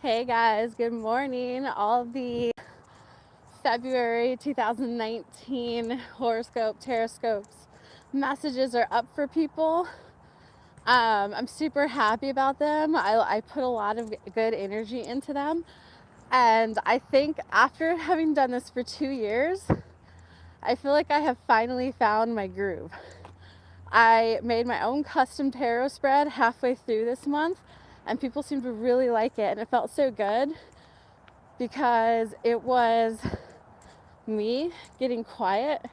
Hey guys, good morning. All of the February 2019 horoscope, taroscopes messages are up for people. I'm super happy about them. I put a lot of good energy into them. And I think after having done this for 2 years, I feel like I have finally found my groove. I made my own custom tarot spread halfway through this month, and people seem to really like it, and it felt so good because it was me getting quiet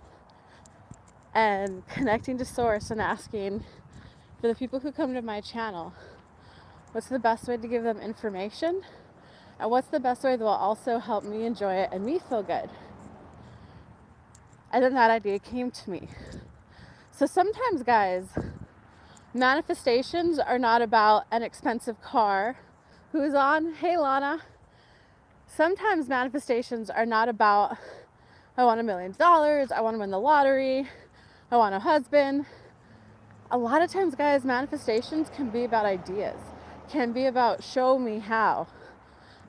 and connecting to source and asking for the people who come to my channel, what's the best way to give them information, and what's the best way that will also help me enjoy it and me feel good. And then that idea came to me. So sometimes, guys, manifestations are not about an expensive car. Who's on? Hey, Lana. Sometimes manifestations are not about, I want $1 million, I want to win the lottery, I want a husband. A lot of times, guys, manifestations can be about ideas, can be about show me how.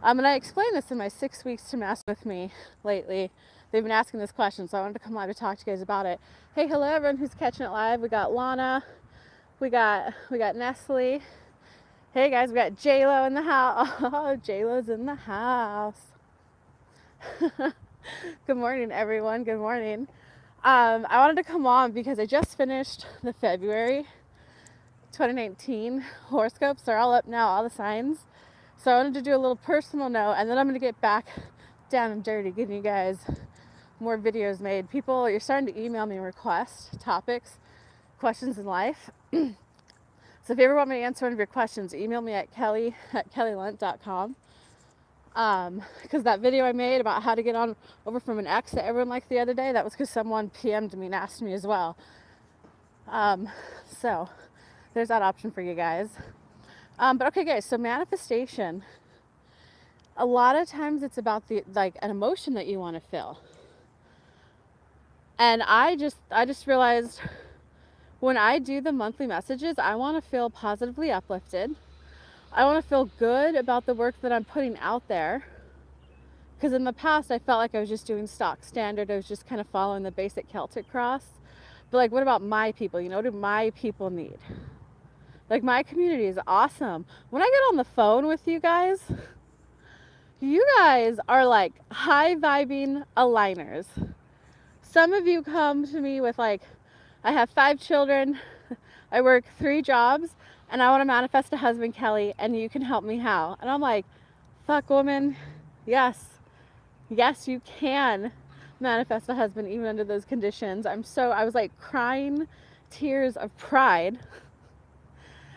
And I explained this in my 6 weeks to master with me lately. They've been asking this question, so I wanted to come live to talk to you guys about it. Hey, hello everyone who's catching it live. We got Lana, we got Nestle. Hey guys, we got J-Lo in the house. Oh, J-Lo's in the house. Good morning, everyone. Good morning. I wanted to come on because I just finished the February 2019 horoscopes. They're all up now, all the signs. So I wanted to do a little personal note, and then I'm going to get back down and dirty, getting you guys more videos made. People, you're starting to email me requests, topics, questions in life. So if you ever want me to answer one of your questions, email me at kelly@kellylunt.com. Because that video I made about how to get on over from an ex that everyone liked the other day, that was because someone PM'd me and asked me as well. So there's that option for you guys. But okay, guys, so manifestation, a lot of times it's about an emotion that you want to feel. And I just realized when I do the monthly messages, I want to feel positively uplifted. I want to feel good about the work that I'm putting out there. Because in the past, I felt like I was just doing stock standard. I was just kind of following the basic Celtic cross. But like, what about my people? You know, what do my people need? Like, my community is awesome. When I get on the phone with you guys are like high vibing aligners. Some of you come to me with like, I have 5 children, I work 3 jobs, and I want to manifest a husband, Kelly, and you can help me how? And I'm like, fuck, woman, yes, you can manifest a husband even under those conditions. I was like crying tears of pride.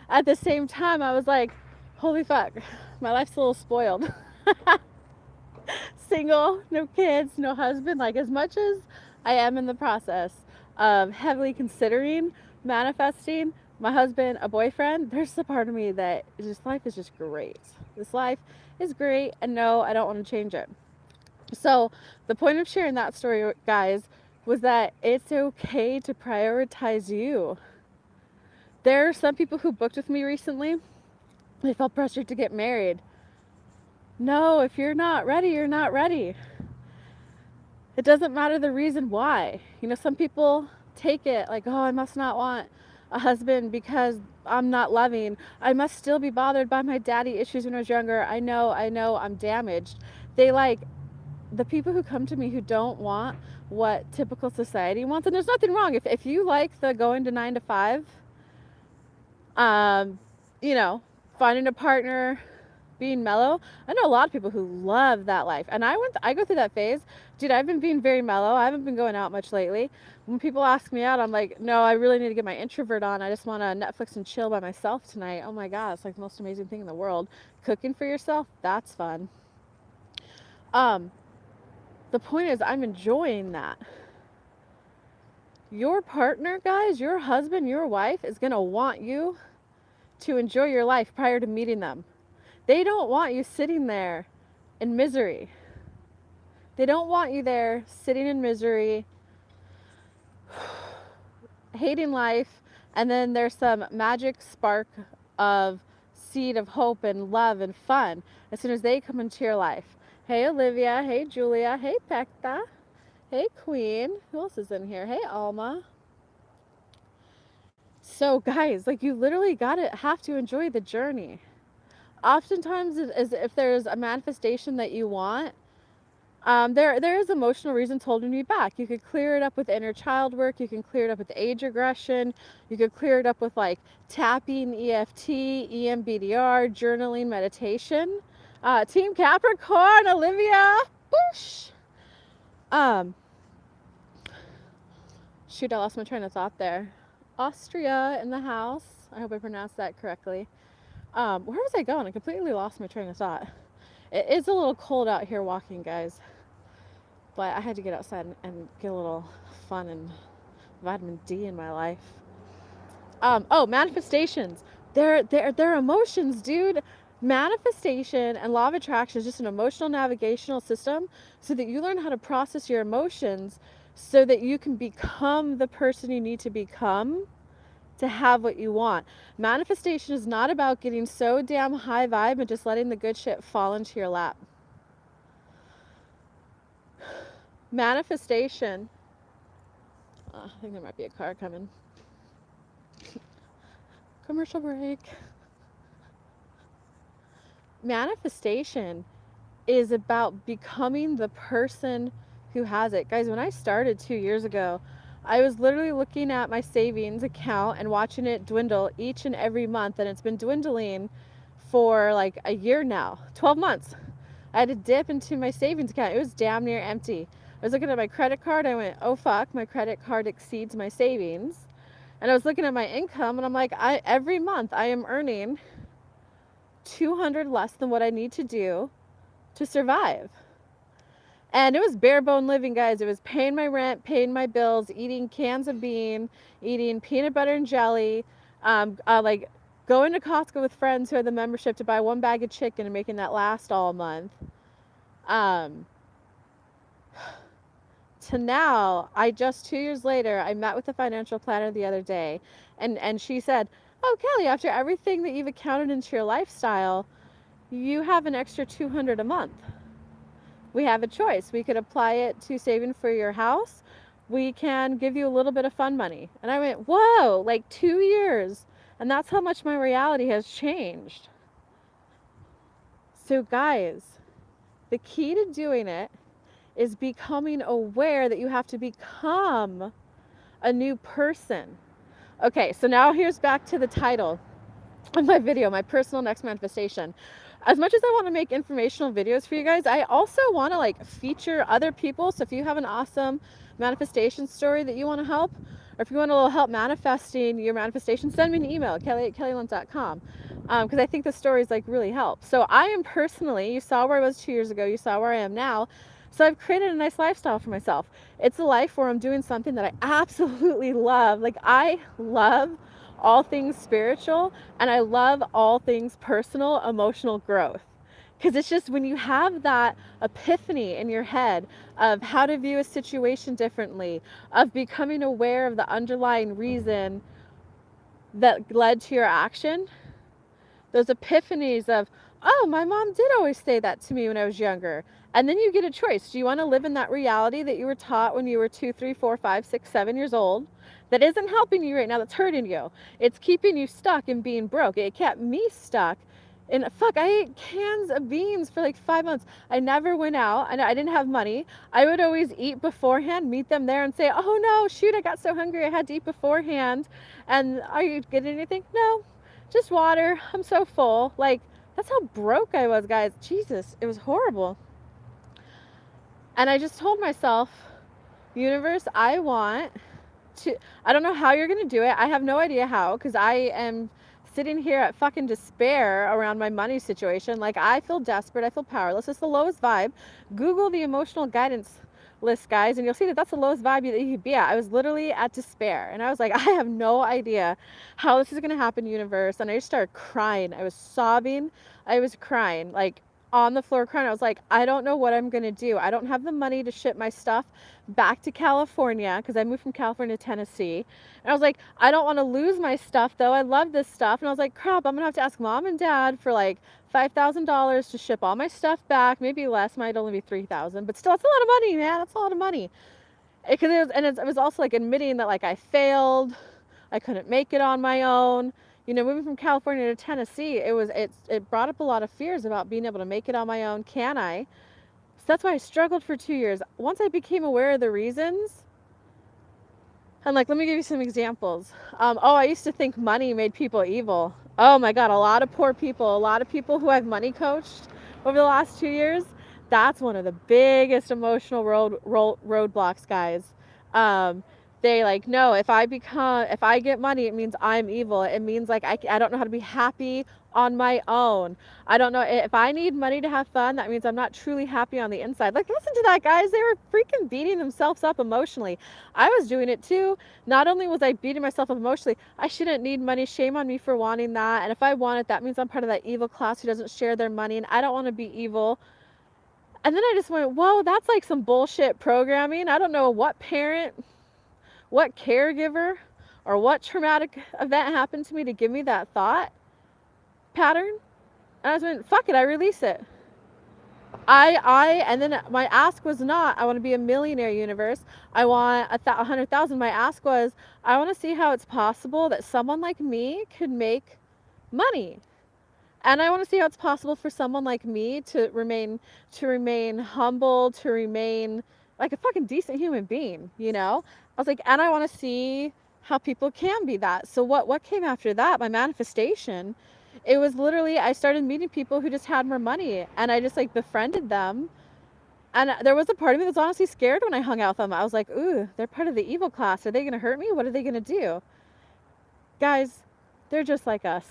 At the same time, I was like, holy fuck, my life's a little spoiled. Single, no kids, no husband. Like, as much as I am in the process of heavily considering manifesting my husband, a boyfriend, there's a part of me that life is just great. This life is great, and no, I don't want to change it. So the point of sharing that story, guys, was that it's okay to prioritize you. There are some people who booked with me recently. They felt pressured to get married. No, if you're not ready, you're not ready. It doesn't matter the reason why. You know, some people take it like, oh, I must not want a husband because I'm not loving. I must still be bothered by my daddy issues when I was younger. I know, I'm damaged. The people who come to me who don't want what typical society wants, and there's nothing wrong. If you like the going to 9 to 5, you know, finding a partner, being mellow. I know a lot of people who love that life, and I go through that phase. Dude, I've been being very mellow. I haven't been going out much lately. When people ask me out, I'm like, no, I really need to get my introvert on. I just want to Netflix and chill by myself tonight. Oh my god, it's like the most amazing thing in the world. Cooking for yourself, that's fun. The point is, I'm enjoying that. Your partner, guys, your husband, your wife is gonna want you to enjoy your life prior to meeting them. They don't want you sitting there in misery. They don't want you there sitting in misery, hating life, and then there's some magic spark of seed of hope and love and fun as soon as they come into your life. Hey, Olivia. Hey, Julia. Hey, Pekta. Hey, Queen. Who else is in here? Hey, Alma. So, guys, like, you literally have to enjoy the journey. Oftentimes, as if there's a manifestation that you want, there is emotional reasons holding you back. You could clear it up with inner child work. You can clear it up with age regression. You could clear it up with like tapping, EFT, EMBDR, journaling, meditation. Team Capricorn, Olivia. Boosh. Shoot, I lost my train of thought there. Austria in the house. I hope I pronounced that correctly. Where was I going? I completely lost my train of thought. It is a little cold out here walking, guys. But I had to get outside and get a little fun and vitamin D in my life. Oh, manifestations. They're emotions, dude. Manifestation and law of attraction is just an emotional navigational system so that you learn how to process your emotions so that you can become the person you need to become to have what you want. Manifestation is not about getting so damn high vibe and just letting the good shit fall into your lap. Manifestation. I think there might be a car coming. Commercial break. Manifestation is about becoming the person who has it. Guys, when I started 2 years ago, I was literally looking at my savings account and watching it dwindle each and every month, and it's been dwindling for like a year now, 12 months. I had to dip into my savings account. It was damn near empty. I was looking at my credit card. I went, oh fuck, my credit card exceeds my savings. And I was looking at my income, and I'm like, every month I am earning $200 less than what I need to do to survive. And it was bare bone living, guys. It was paying my rent, paying my bills, eating cans of bean, eating peanut butter and jelly, like going to Costco with friends who had the membership to buy one bag of chicken and making that last all month. To now, I just 2 years later, I met with a financial planner the other day, and she said, oh, Kelly, after everything that you've accounted into your lifestyle, you have an extra $200 a month. We have a choice. We could apply it to saving for your house. We can give you a little bit of fun money. And I went, whoa, like 2 years. And that's how much my reality has changed. So guys, the key to doing it is becoming aware that you have to become a new person. Okay, so now here's back to the title of my video, my personal next manifestation. As much as I want to make informational videos for you guys, I also want to like feature other people. So if you have an awesome manifestation story that you want to help, or if you want a little help manifesting your manifestation, send me an email, kelly@kellylunt.com, because I think the stories like really help. So I am personally, you saw where I was 2 years ago, you saw where I am now. So I've created a nice lifestyle for myself. It's a life where I'm doing something that I absolutely love. Like I love all things spiritual, and I love all things personal, emotional growth. Because it's just when you have that epiphany in your head of how to view a situation differently, of becoming aware of the underlying reason that led to your action, those epiphanies of, oh, my mom did always say that to me when I was younger. And then you get a choice. Do you want to live in that reality that you were taught when you were 2, 3, 4, 5, 6, 7 years old? That isn't helping you right now, that's hurting you. It's keeping you stuck in being broke. It kept me stuck. And fuck, I ate cans of beans for like 5 months. I never went out, and I didn't have money. I would always eat beforehand, meet them there and say, oh no, shoot, I got so hungry, I had to eat beforehand. And are you getting anything? No, just water, I'm so full. Like, that's how broke I was, guys. Jesus, it was horrible. And I just told myself, universe, I don't know how you're going to do it. I have no idea how, because I am sitting here at fucking despair around my money situation. Like, I feel desperate. I feel powerless. It's the lowest vibe. Google the emotional guidance list, guys, and you'll see that that's the lowest vibe that you could be at. I was literally at despair, and I was like, I have no idea how this is going to happen, universe. And I just started crying. I was sobbing. I was crying. Like, on the floor crying. I was like, I don't know what I'm going to do. I don't have the money to ship my stuff back to California because I moved from California to Tennessee. And I was like, I don't want to lose my stuff though. I love this stuff. And I was like, crap, I'm going to have to ask mom and dad for like $5,000 to ship all my stuff back. Maybe less, might only be 3,000, but still, that's a lot of money, man. That's a lot of money. It was also like admitting that like I failed. I couldn't make it on my own. You know, moving from California to Tennessee, it brought up a lot of fears about being able to make it on my own. Can I? So that's why I struggled for 2 years. Once I became aware of the reasons, and like, let me give you some examples. I used to think money made people evil. Oh my God, a lot of poor people, a lot of people who I've money coached over the last 2 years. That's one of the biggest emotional roadblocks, guys. Um, they like, no, if I get money, it means I'm evil. It means like I don't know how to be happy on my own. I don't know if I need money to have fun. That means I'm not truly happy on the inside. Like, listen to that, guys. They were freaking beating themselves up emotionally. I was doing it too. Not only was I beating myself up emotionally, I shouldn't need money. Shame on me for wanting that. And if I want it, that means I'm part of that evil class who doesn't share their money. And I don't want to be evil. And then I just went, whoa, that's like some bullshit programming. I don't know what parent, what caregiver, or what traumatic event happened to me to give me that thought pattern. And I just went, fuck it, I release it. And then my ask was not, I want to be a millionaire, universe. I want 100,000. My ask was, I want to see how it's possible that someone like me could make money. And I want to see how it's possible for someone like me to remain humble, to remain like a fucking decent human being, you know? I was like, and I want to see how people can be that. So what came after that? My manifestation. It was literally, I started meeting people who just had more money, and I just like befriended them. And there was a part of me that was honestly scared when I hung out with them. I was like, ooh, they're part of the evil class. Are they going to hurt me? What are they going to do? Guys, they're just like us.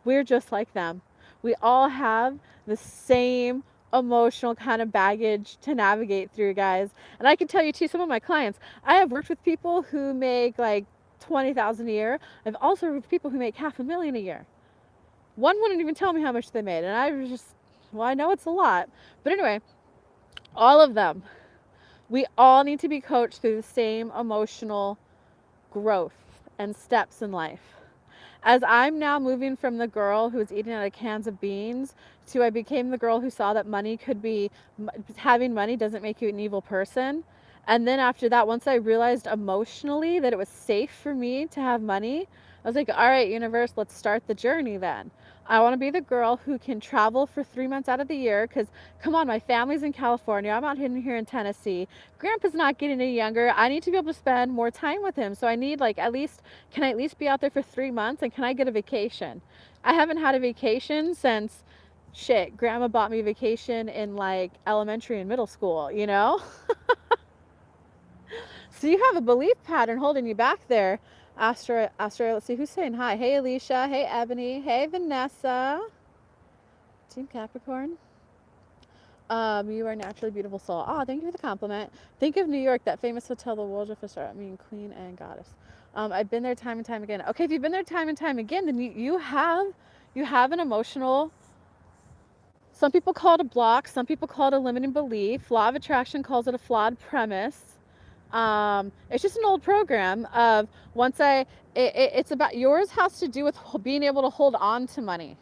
We're just like them. We all have the same emotional kind of baggage to navigate through, guys. And I can tell you too, some of my clients, I have worked with people who make like 20,000 a year. I've also worked with people who make $500,000 a year. One wouldn't even tell me how much they made, and I was just, well, I know it's a lot. But anyway, all of them, we all need to be coached through the same emotional growth and steps in life. As I'm now moving from the girl who was eating out of cans of beans to I became the girl who saw that having money doesn't make you an evil person. And then after that, once I realized emotionally that it was safe for me to have money, I was like, all right, universe, let's start the journey then. I want to be the girl who can travel for 3 months out of the year because, come on, my family's in California. I'm out here in Tennessee. Grandpa's not getting any younger. I need to be able to spend more time with him. So I need like can I at least be out there for 3 months, and can I get a vacation? I haven't had a vacation since, shit, grandma bought me a vacation in like elementary and middle school, you know? So you have a belief pattern holding you back there. Astra, let's see who's saying hi. Hey, Alicia. Hey, Ebony. Hey, Vanessa. Team Capricorn. You are a naturally beautiful soul. Oh, thank you for the compliment. Think of New York, that famous hotel, the Waldorf Astoria. I mean, Queen and Goddess. I've been there time and time again. Okay, if you've been there time and time again, then you have an emotional. Some people call it a block. Some people call it a limiting belief. Law of Attraction calls it a flawed premise. It's just an old program of it's about, yours has to do with being able to hold on to money.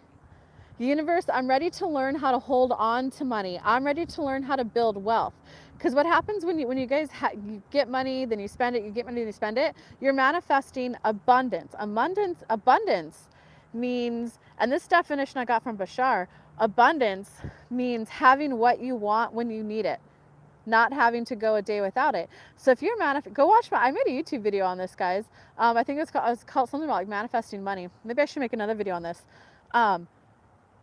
Universe, I'm ready to learn how to hold on to money. I'm ready to learn how to build wealth. Because what happens when you guys you get money, then you spend it, you get money, then you spend it, you're manifesting abundance. Abundance means, and this definition I got from Bashar, abundance means having what you want when you need it, not having to go a day without it. So if you're go watch I made a YouTube video on this, guys. I think it's called something about like manifesting money. Maybe I should make another video on this.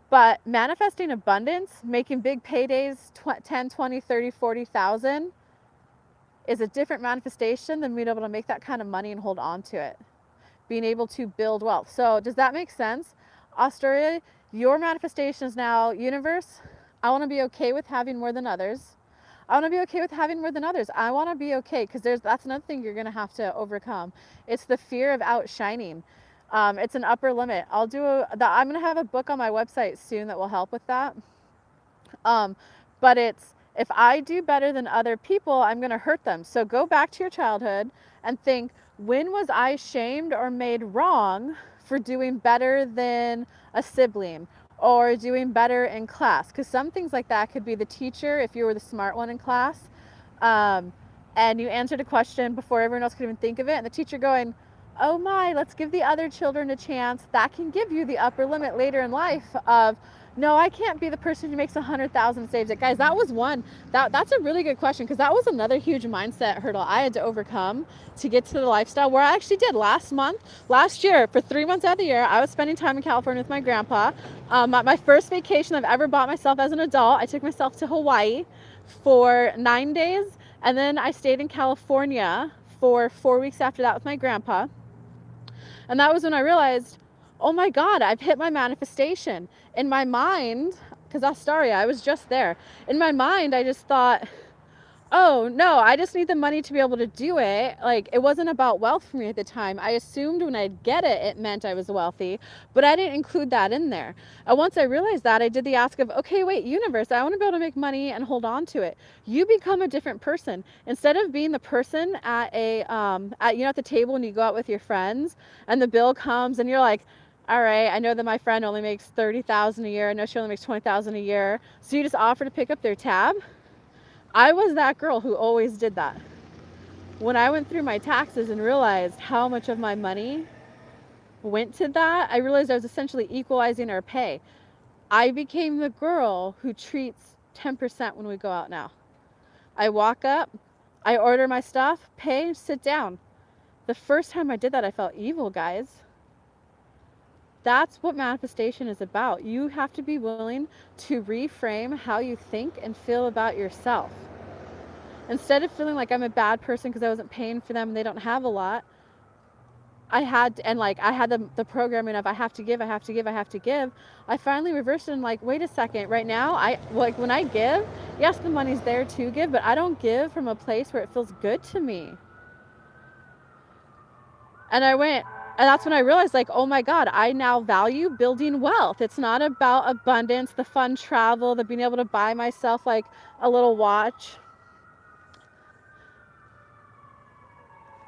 But manifesting abundance, making big paydays, 10, 20, 30, 40,000 is a different manifestation than being able to make that kind of money and hold on to it. Being able to build wealth. So does that make sense? Australia, your manifestation is now, universe, I want to be okay with having more than others. I want to be okay with having more than others. I want to be okay, because that's another thing you're going to have to overcome. It's the fear of outshining. It's an upper limit. I'm going to have a book on my website soon that will help with that. But it's, if I do better than other people, I'm going to hurt them. So go back to your childhood and think, when was I shamed or made wrong for doing better than a sibling or doing better in class? Because some things like that could be the teacher, if you were the smart one in class, um, and you answered a question before everyone else could even think of it, and the teacher going, oh my, let's give the other children a chance. That can give you the upper limit later in life of, no, I can't be the person who makes 100,000 and saves it. Guys, that was one, that's a really good question, because that was another huge mindset hurdle I had to overcome to get to the lifestyle where I actually did last year, for 3 months out of the year, I was spending time in California with my grandpa. My first vacation I've ever bought myself as an adult, I took myself to Hawaii for 9 days, and then I stayed in California for 4 weeks after that with my grandpa. And that was when I realized, oh my God, I've hit my manifestation. In my mind, because Astaria, I was just there. In my mind, I just thought, oh no, I just need the money to be able to do it. Like, it wasn't about wealth for me at the time. I assumed when I'd get it, it meant I was wealthy, but I didn't include that in there. And once I realized that, I did the ask of, okay, wait, universe, I want to be able to make money and hold on to it. You become a different person. Instead of being the person at at the table when you go out with your friends and the bill comes and you're like, all right, I know that my friend only makes 30,000 a year. I know she only makes 20,000 a year. So you just offer to pick up their tab. I was that girl who always did that. When I went through my taxes and realized how much of my money went to that, I realized I was essentially equalizing our pay. I became the girl who treats 10% when we go out now. I walk up, I order my stuff, pay, sit down. The first time I did that, I felt evil, guys. That's what manifestation is about. You have to be willing to reframe how you think and feel about yourself. Instead of feeling like I'm a bad person because I wasn't paying for them and they don't have a lot, I had the programming of I have to give, I have to give, I have to give. I finally reversed it and like, wait a second, right now, when I give, yes, the money's there to give, but I don't give from a place where it feels good to me. And that's when I realized, like, oh my God, I now value building wealth. It's not about abundance, the fun travel, the being able to buy myself like a little watch.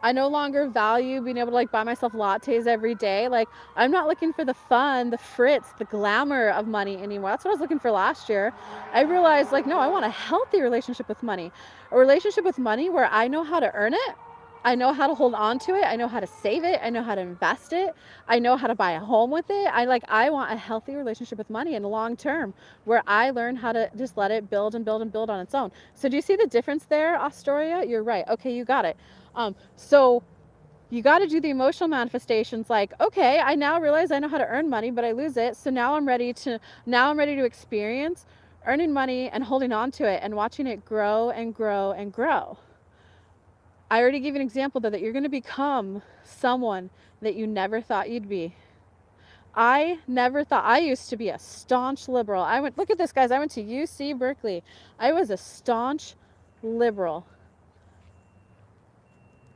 I no longer value being able to like buy myself lattes every day. Like, I'm not looking for the fun, the fritz, the glamour of money anymore. That's what I was looking for last year. I realized, like, no, I want a healthy relationship with money. A relationship with money where I know how to earn it. I know how to hold on to it. I know how to save it. I know how to invest it. I know how to buy a home with it. I want a healthy relationship with money in the long term where I learn how to just let it build and build and build on its own. So do you see the difference there, Astoria? You're right. Okay, you got it. So you got to do the emotional manifestations like, okay, I now realize I know how to earn money, but I lose it. So now I'm ready to experience earning money and holding on to it and watching it grow and grow and grow. I already gave an example though that you're going to become someone that you never thought you'd be. I never thought. I used to be a staunch liberal. Look at this, guys. I went to UC Berkeley. I was a staunch liberal.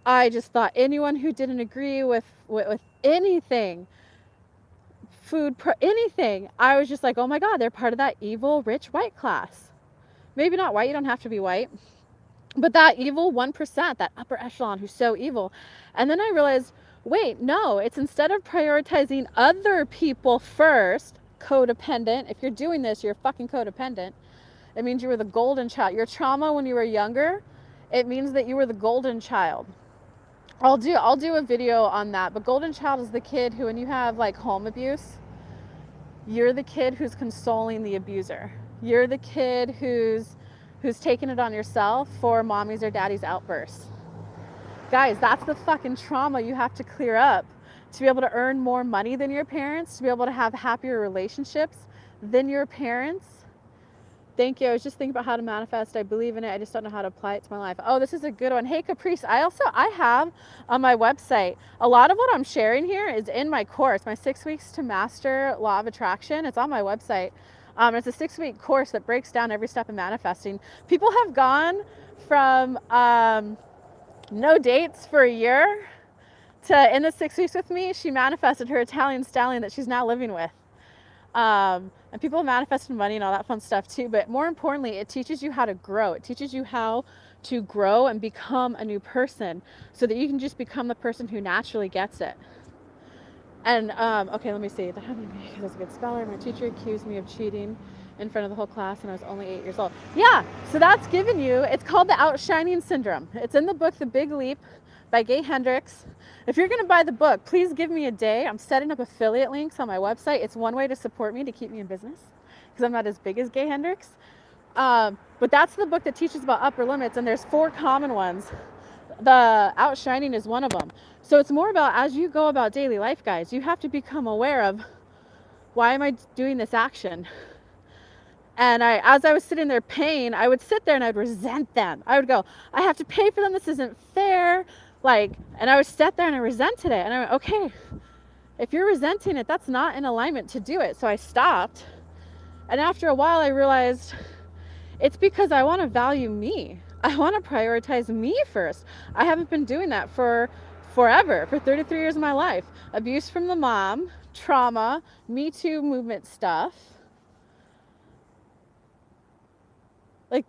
I just thought anyone who didn't agree with anything, anything, I was just like, oh my God, they're part of that evil, rich, white class. Maybe not white, you don't have to be white, but that evil 1%, that upper echelon who's so evil. And then I realized, wait, no, it's instead of prioritizing other people first, codependent. If you're doing this, you're fucking codependent. It means you were the golden child. Your trauma when you were younger, it means that you were the golden child. I'll do a video on that, but golden child is the kid who, when you have like home abuse, you're the kid who's consoling the abuser. You're the kid who's taking it on yourself for mommy's or daddy's outbursts. Guys, that's the fucking trauma you have to clear up to be able to earn more money than your parents, to be able to have happier relationships than your parents. Thank you. I was just thinking about how to manifest. I believe in it. I just don't know how to apply it to my life. Oh, this is a good one. Hey, Caprice. I have on my website, a lot of what I'm sharing here is in my course, my 6 weeks to master law of attraction. It's on my website. It's a 6-week course that breaks down every step in manifesting. People have gone from no dates for a year to, in the 6 weeks with me, she manifested her Italian stallion that she's now living with. And people manifest money and all that fun stuff too. But more importantly, it teaches you how to grow. It teaches you how to grow and become a new person so that you can just become the person who naturally gets it. And okay, let me see. That happened to me because I was a good speller. My teacher accused me of cheating in front of the whole class, and I was only 8 years old. Yeah, so that's given you. It's called the outshining syndrome. It's in the book The Big Leap by Gay Hendricks. If you're going to buy the book, please give me a day. I'm setting up affiliate links on my website. It's one way to support me to keep me in business because I'm not as big as Gay Hendricks. But that's the book that teaches about upper limits, and there's 4 common ones. The outshining is one of them. So it's more about, as you go about daily life, guys, you have to become aware of, why am I doing this action? And as I was sitting there paying, I would sit there and I'd resent them. I would go, I have to pay for them. This isn't fair. And I would sit there and I resented it. And I went, okay, if you're resenting it, that's not in alignment to do it. So I stopped. And after a while, I realized it's because I want to value me. I want to prioritize me first. I haven't been doing that for forever, for 33 years of my life. Abuse from the mom, trauma, Me Too movement stuff.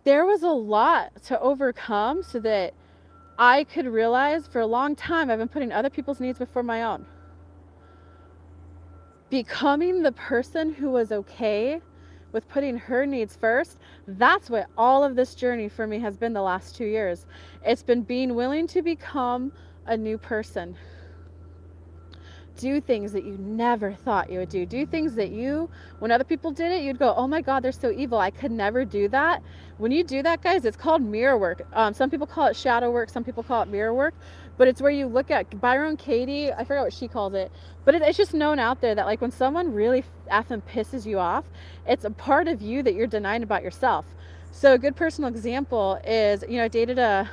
There was a lot to overcome so that I could realize for a long time I've been putting other people's needs before my own. Becoming the person who was okay with putting her needs first, that's what all of this journey for me has been the last 2 years. It's been being willing to become a new person. Do things that you never thought you would do. Do things that when other people did it, you'd go, oh my God, they're so evil. I could never do that. When you do that, guys, it's called mirror work. Some people call it shadow work. Some people call it mirror work. But it's where you look at Byron Katie. I forgot what she calls it. But it's just known out there that when someone really effing pisses you off, it's a part of you that you're denying about yourself. So a good personal example is, I dated a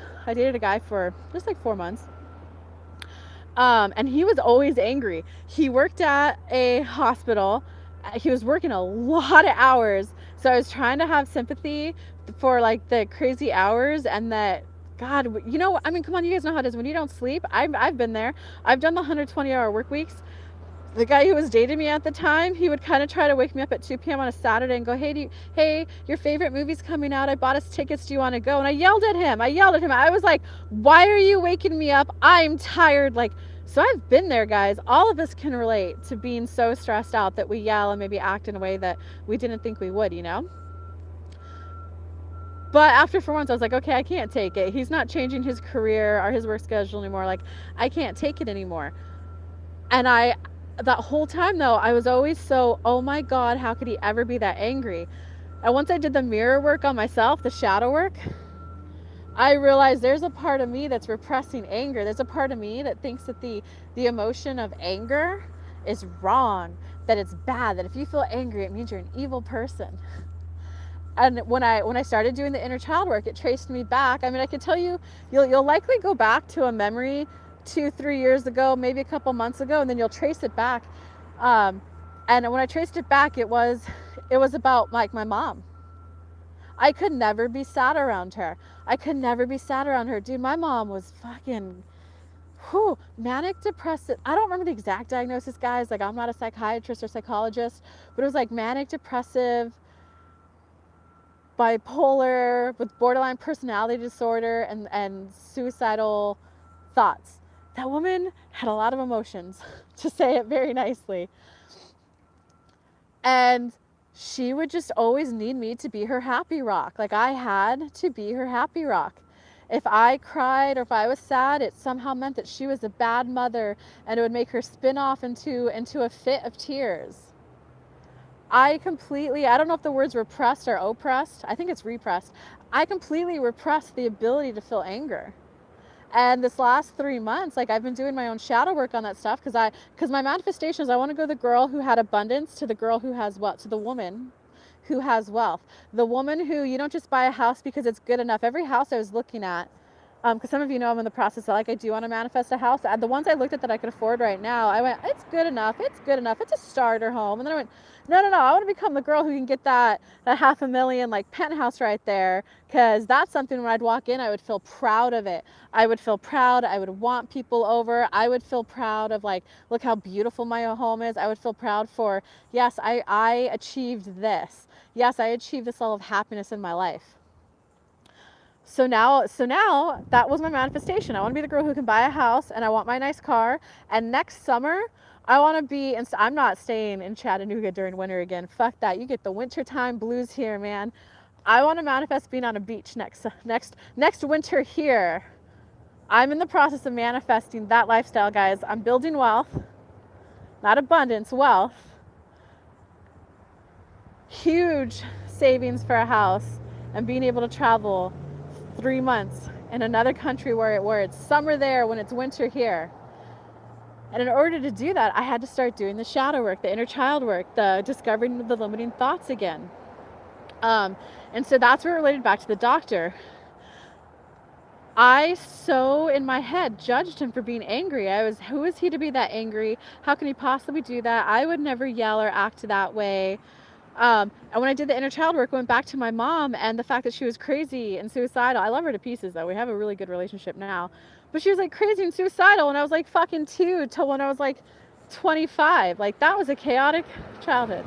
guy for just 4 months. And he was always angry. He worked at a hospital. He was working a lot of hours. So I was trying to have sympathy for the crazy hours, and that, God, come on, you guys know how it is when you don't sleep. I've been there. I've done the 120-hour work weeks. The guy who was dating me at the time, he would kind of try to wake me up at 2 p.m. on a Saturday and go, hey, your favorite movie's coming out. I bought us tickets. Do you want to go? And I yelled at him. I was like, why are you waking me up? I'm tired. So I've been there, guys. All of us can relate to being so stressed out that we yell and maybe act in a way that we didn't think we would, But after 4 months, I was like, okay, I can't take it. He's not changing his career or his work schedule anymore. I can't take it anymore. And that whole time though, I was always so, oh my God, how could he ever be that angry? And once I did the mirror work on myself, the shadow work, I realized there's a part of me that's repressing anger. There's a part of me that thinks that the emotion of anger is wrong, that it's bad, that if you feel angry, it means you're an evil person. And when I started doing the inner child work, it traced me back. I could tell you'll likely go back to a memory 2-3 years ago, maybe a couple months ago, and then you'll trace it back. And when I traced it back, it was about my mom. I could never be sad around her. Dude, my mom was fucking manic depressive. I don't remember the exact diagnosis, guys. I'm not a psychiatrist or psychologist, but it was manic depressive, bipolar, with borderline personality disorder, and suicidal thoughts. That woman had a lot of emotions, to say it very nicely. And she would just always need me to be her happy rock. I had to be her happy rock. If I cried or if I was sad, it somehow meant that she was a bad mother, and it would make her spin off into a fit of tears. I don't know if the words repressed or oppressed. I think it's repressed. I completely repressed the ability to feel anger. And this last 3 months, I've been doing my own shadow work on that stuff because my manifestations, I want to go the girl who had abundance to the girl who has wealth, to the woman who has wealth. The woman who you don't just buy a house because it's good enough. Every house I was looking at, Because some of you know I'm in the process of, like, I do want to manifest a house. The ones I looked at that I could afford right now, I went, it's good enough. It's good enough. It's a starter home. And then I went, no. I want to become the girl who can get that $500,000 like penthouse right there. Because that's something when I'd walk in, I would feel proud of it. I would feel proud. I would want people over. I would feel proud of, like, look how beautiful my home is. I would feel proud for, yes, I achieved this. Yes, I achieved this level of happiness in my life. So now that was my manifestation. I want to be the girl who can buy a house, and I want my nice car. And next summer, I want to be, and I'm not staying in Chattanooga during winter again. Fuck that. You get the wintertime blues here, man. I want to manifest being on a beach next winter here. I'm in the process of manifesting that lifestyle, guys. I'm building wealth, not abundance, wealth. Huge savings for a house, and being able to travel 3 months in another country where it's summer there when it's winter here. And in order to do that, I had to start doing the shadow work, the inner child work, the discovering the limiting thoughts again. And so that's where it related back to the doctor. I so in my head judged him for being angry. Who is he to be that angry? How can he possibly do that? I would never yell or act that way. And when I did the inner child work, I went back to my mom and the fact that she was crazy and suicidal. I love her to pieces, though. We have a really good relationship now. But she was like crazy and suicidal when I was like fucking 2 till when I was like 25. Like, that was a chaotic childhood.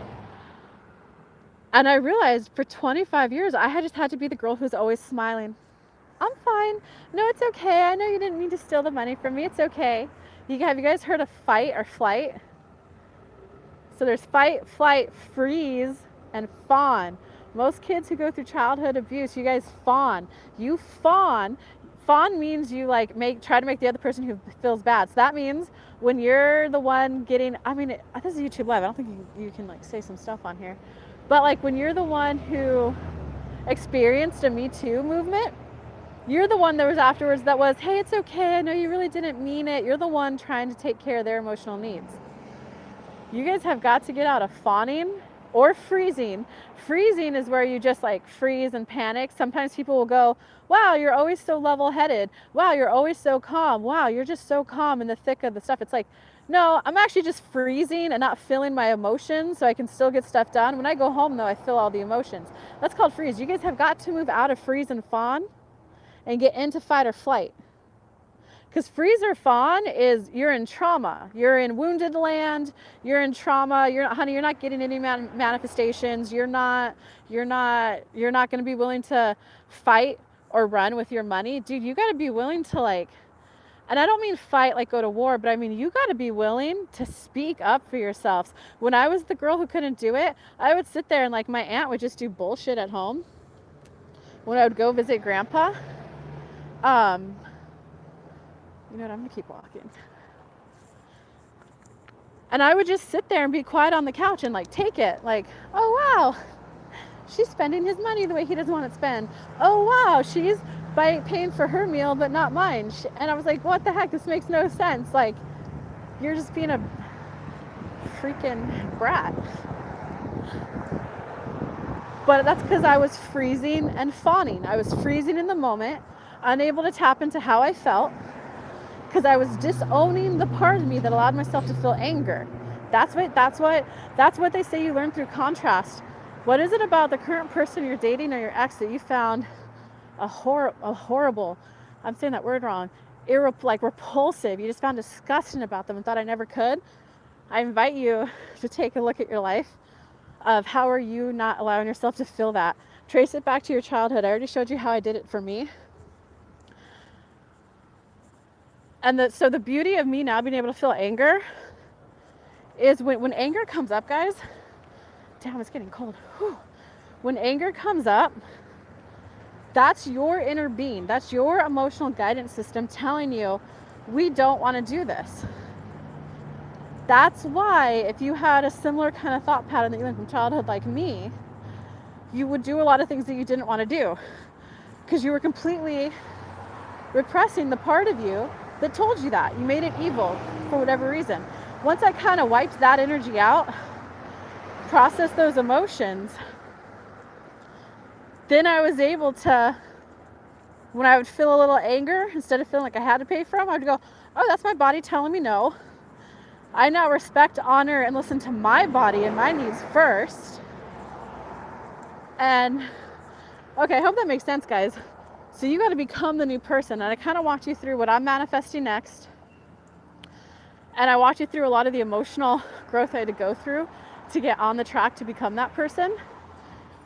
And I realized for 25 years, I had just had to be the girl who's always smiling. I'm fine. No, it's okay. I know you didn't mean to steal the money from me. It's okay. Have you guys heard of fight or flight? So there's fight, flight, freeze, and fawn. Most kids who go through childhood abuse, you guys fawn. You fawn. Fawn means you like try to make the other person who feels bad. So that means when you're the one getting, this is YouTube Live. I don't think you can like say some stuff on here. But like when you're the one who experienced a Me Too movement, you're the one that was afterwards that was, hey, it's okay. I know you really didn't mean it. You're the one trying to take care of their emotional needs. You guys have got to get out of fawning or freezing. Freezing is where you just like freeze and panic. Sometimes people will go, wow, you're always so level-headed. Wow, you're always so calm. Wow, you're just so calm in the thick of the stuff. It's like, no, I'm actually just freezing and not feeling my emotions so I can still get stuff done. When I go home, though, I feel all the emotions. That's called freeze. You guys have got to move out of freeze and fawn and get into fight or flight. Because freeze or fawn is you're in trauma, you're in wounded land, you're in trauma. You're not getting any manifestations. You're not going to be willing to fight or run with your money, dude. You got to be willing to like, and I don't mean fight like go to war, but I mean you got to be willing to speak up for yourselves. When I was the girl who couldn't do it, I would sit there and like my aunt would just do bullshit at home. When I would go visit grandpa, you know what, I'm gonna keep walking. And I would just sit there and be quiet on the couch and like take it. Like, oh wow, she's spending his money the way he doesn't want it spent. Oh wow, she's paying for her meal but not mine. And I was like, what the heck? This makes no sense. Like, you're just being a freaking brat. But that's because I was freezing and fawning. I was freezing in the moment, unable to tap into how I felt, because I was disowning the part of me that allowed myself to feel anger. That's what they say you learn through contrast. What is it about the current person you're dating or your ex that you found a horrible, I'm saying that word wrong, repulsive, you just found disgusting about them and thought I never could? I invite you to take a look at your life of how are you not allowing yourself to feel that. Trace it back to your childhood. I already showed you how I did it for me. And so the beauty of me now being able to feel anger is when anger comes up, guys, damn, it's getting cold. Whew. When anger comes up, that's your inner being. That's your emotional guidance system telling you, we don't want to do this. That's why if you had a similar kind of thought pattern that you learned from childhood like me, you would do a lot of things that you didn't want to do because you were completely repressing the part of you that told you that. You made it evil for whatever reason. Once I kind of wiped that energy out, processed those emotions, then I was able to When I would feel a little anger, instead of feeling like I had to pay for them, I'd go, oh, that's my body telling me no. I now respect, honor, and listen to my body and my needs first. And okay, I hope that makes sense, guys. So you got to become the new person. And I kind of walked you through what I'm manifesting next. And I walked you through a lot of the emotional growth I had to go through to get on the track to become that person.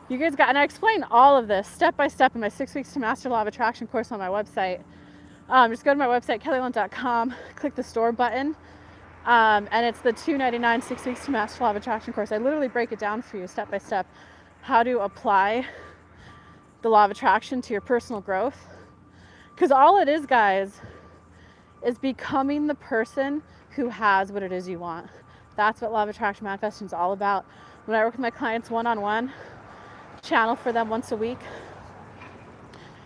You guys got, and I explained all of this step by step in my 6 Weeks to Master Law of Attraction course on my website. Just go to my website, kellylunt.com, click the store button, and it's the $2.99 6 Weeks to Master Law of Attraction course. I literally break it down for you step by step, how to apply the law of attraction to your personal growth. Because all it is, guys, is becoming the person who has what it is you want. That's what law of attraction manifesting is all about. When I work with my clients one-on-one, channel for them once a week,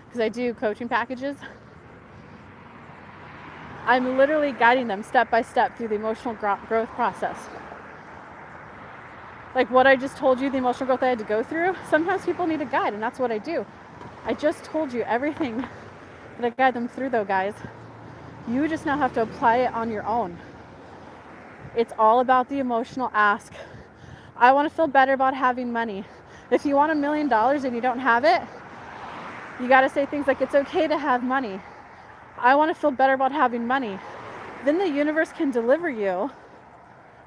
because I do coaching packages, I'm literally guiding them step by step through the emotional growth process. Like what I just told you, the emotional growth I had to go through, sometimes people need a guide, and that's what I do. I just told you everything that I guide them through, though, guys. You just now have to apply it on your own. It's all about the emotional ask. I want to feel better about having money. If you want $1 million and you don't have it, you got to say things like, it's okay to have money. I want to feel better about having money. Then the universe can deliver you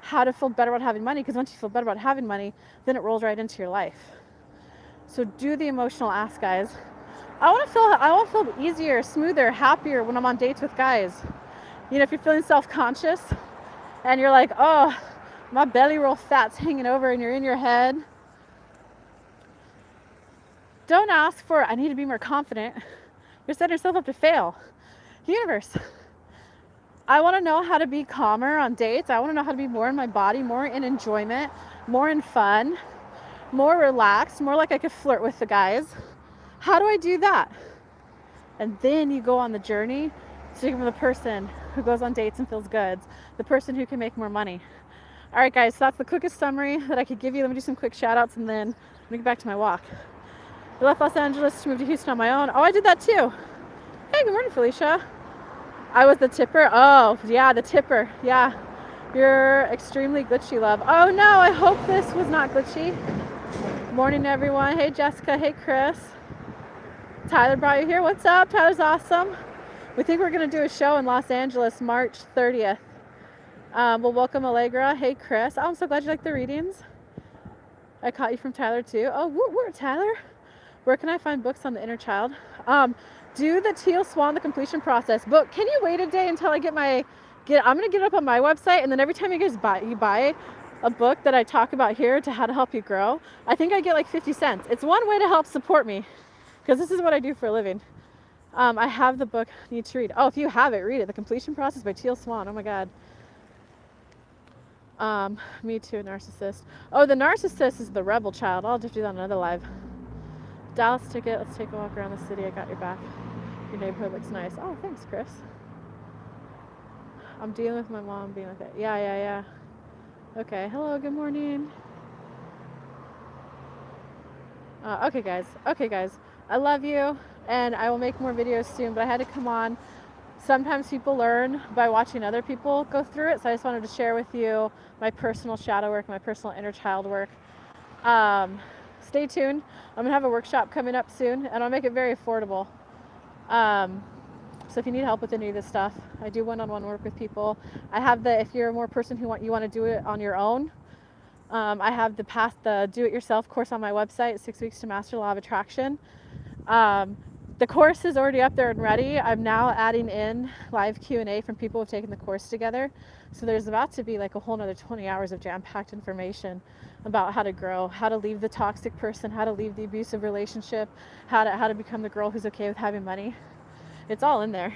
how to feel better about having money, because once you feel better about having money, then it rolls right into your life. So do the emotional ask, guys. I want to feel easier, smoother, happier when I'm on dates with guys. You know, if you're feeling self-conscious and you're like, oh, my belly roll fat's hanging over, and you're in your head, don't ask for, I need to be more confident. You're setting yourself up to fail. Universe, I want to know how to be calmer on dates. I want to know how to be more in my body, more in enjoyment, more in fun, more relaxed, more like I could flirt with the guys. How do I do that? And then you go on the journey to become the person who goes on dates and feels good, the person who can make more money. All right, guys, so that's the quickest summary that I could give you. Let me do some quick shout outs, and then let me get back to my walk. I left Los Angeles to move to Houston on my own. Oh, I did that too. Hey, good morning, Felicia. I was the tipper. Oh, yeah, the tipper. Yeah, you're extremely glitchy, love. Oh no, I hope this was not glitchy. Morning, everyone. Hey, Jessica. Hey, Chris. Tyler brought you here. What's up? Tyler's awesome. We think we're going to do a show in Los Angeles, March 30th. We'll welcome Allegra. Hey, Chris. Oh, I'm so glad you like the readings. I caught you from Tyler, too. Oh, where, Tyler? Where can I find books on the inner child? Do the Teal Swan, the completion process book. Can you wait a day until I I'm going to get it up on my website, and then every time you guys buy a book that I talk about here to how to help you grow, I think I get like 50 cents. It's one way to help support me, because this is what I do for a living. I have the book you need to read. Oh, if you have it, read it. The Completion Process by Teal Swan. Oh my God. Me too, a narcissist. Oh, the narcissist is the rebel child. I'll just do that on another live. Dallas ticket. Let's take a walk around the city. I got your back. Your neighborhood looks nice. Oh, thanks, Chris. I'm dealing with my mom being like that. Yeah. Okay. Hello. Good morning. Okay, guys. I love you, and I will make more videos soon, but I had to come on. Sometimes people learn by watching other people go through it, so I just wanted to share with you my personal shadow work, my personal inner child work. Stay tuned. I'm gonna have a workshop coming up soon, and I'll make it very affordable. So if you need help with any of this stuff, I do one-on-one work with people. I have if you're a more person who you want to do it on your own, I have the do-it-yourself course on my website, 6 Weeks to Master Law of Attraction. The course is already up there and ready. I'm now adding in live Q&A from people who've taken the course together. So there's about to be like a whole nother 20 hours of jam-packed information about how to grow, how to leave the toxic person, how to leave the abusive relationship, how to become the girl who's okay with having money. It's all in there.